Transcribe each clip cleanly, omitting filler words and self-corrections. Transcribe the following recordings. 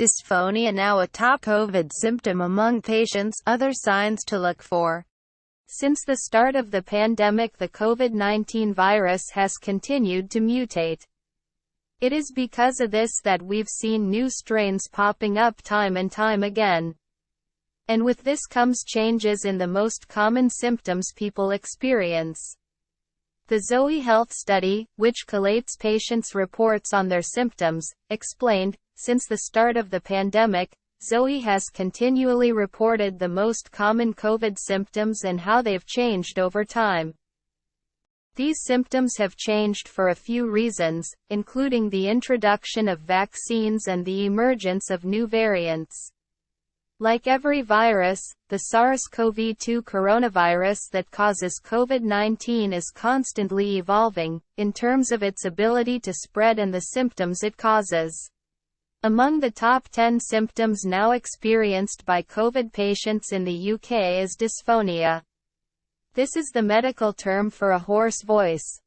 Dysphonia now a top COVID symptom among patients. Other signs to look for. Since the start of the pandemic, the COVID-19 virus has continued to mutate. It is because of this that we've seen new strains popping up time and time again. And with this comes changes in the most common symptoms people experience. The ZOE Health Study, which collates patients' reports on their symptoms, explained, since the start of the pandemic, ZOE has continually reported the most common COVID symptoms and how they've changed over time. These symptoms have changed for a few reasons, including the introduction of vaccines and the emergence of new variants. Like every virus, the SARS-CoV-2 coronavirus that causes COVID-19 is constantly evolving, in terms of its ability to spread and the symptoms it causes. Among the top 10 symptoms now experienced by COVID patients in the UK is dysphonia. This is the medical term for a hoarse voice.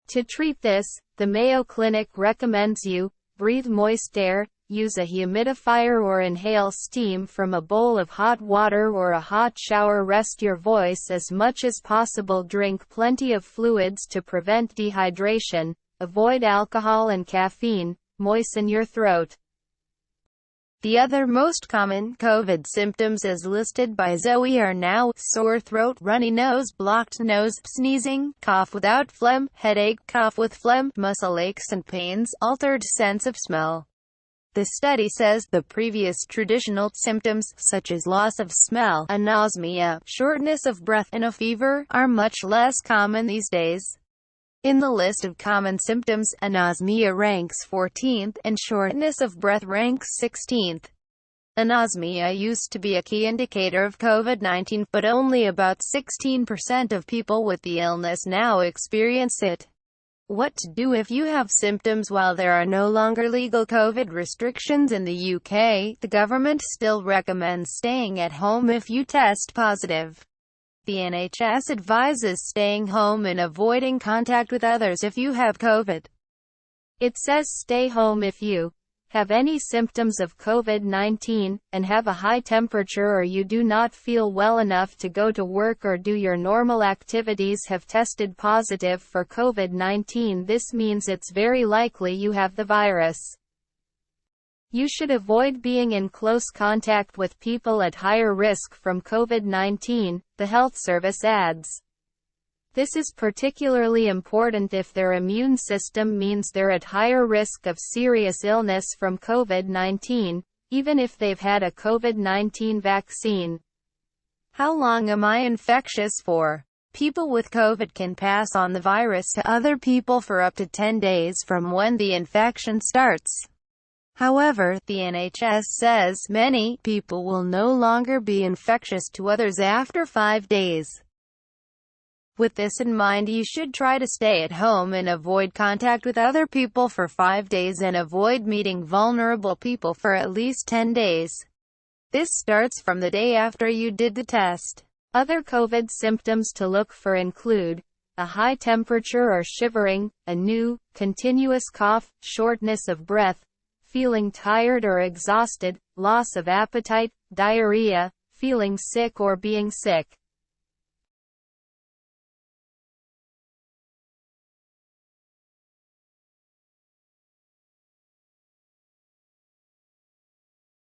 To treat this, the Mayo Clinic recommends you breathe moist air, use a humidifier or inhale steam from a bowl of hot water or a hot shower, rest your voice as much as possible, drink plenty of fluids to prevent dehydration, avoid alcohol and caffeine, moisten your throat. The other most common COVID symptoms as listed by ZOE are now sore throat, runny nose, blocked nose, sneezing, cough without phlegm, headache, cough with phlegm, muscle aches and pains, altered sense of smell. The study says the previous traditional symptoms, such as loss of smell, anosmia, shortness of breath, and a fever, are much less common these days. In the list of common symptoms, anosmia ranks 14th, and shortness of breath ranks 16th. Anosmia used to be a key indicator of COVID-19, but only about 16% of people with the illness now experience it. What to do if you have symptoms? While there are no longer legal COVID restrictions in the UK, the government still recommends staying at home if you test positive. The NHS advises staying home and avoiding contact with others if you have COVID. It says stay home if you have any symptoms of COVID-19, and have a high temperature, or you do not feel well enough to go to work or do your normal activities, have tested positive for COVID-19. This means it's very likely you have the virus. You should avoid being in close contact with people at higher risk from COVID-19, the health service adds. This is particularly important if their immune system means they're at higher risk of serious illness from COVID-19, even if they've had a COVID-19 vaccine. How long am I infectious for? People with COVID can pass on the virus to other people for up to 10 days from when the infection starts. However, the NHS says many people will no longer be infectious to others after 5 days. With this in mind, you should try to stay at home and avoid contact with other people for 5 days, and avoid meeting vulnerable people for at least 10 days. This starts from the day after you did the test. Other COVID symptoms to look for include a high temperature or shivering, a new, continuous cough, shortness of breath, feeling tired or exhausted, loss of appetite, diarrhea, feeling sick or being sick.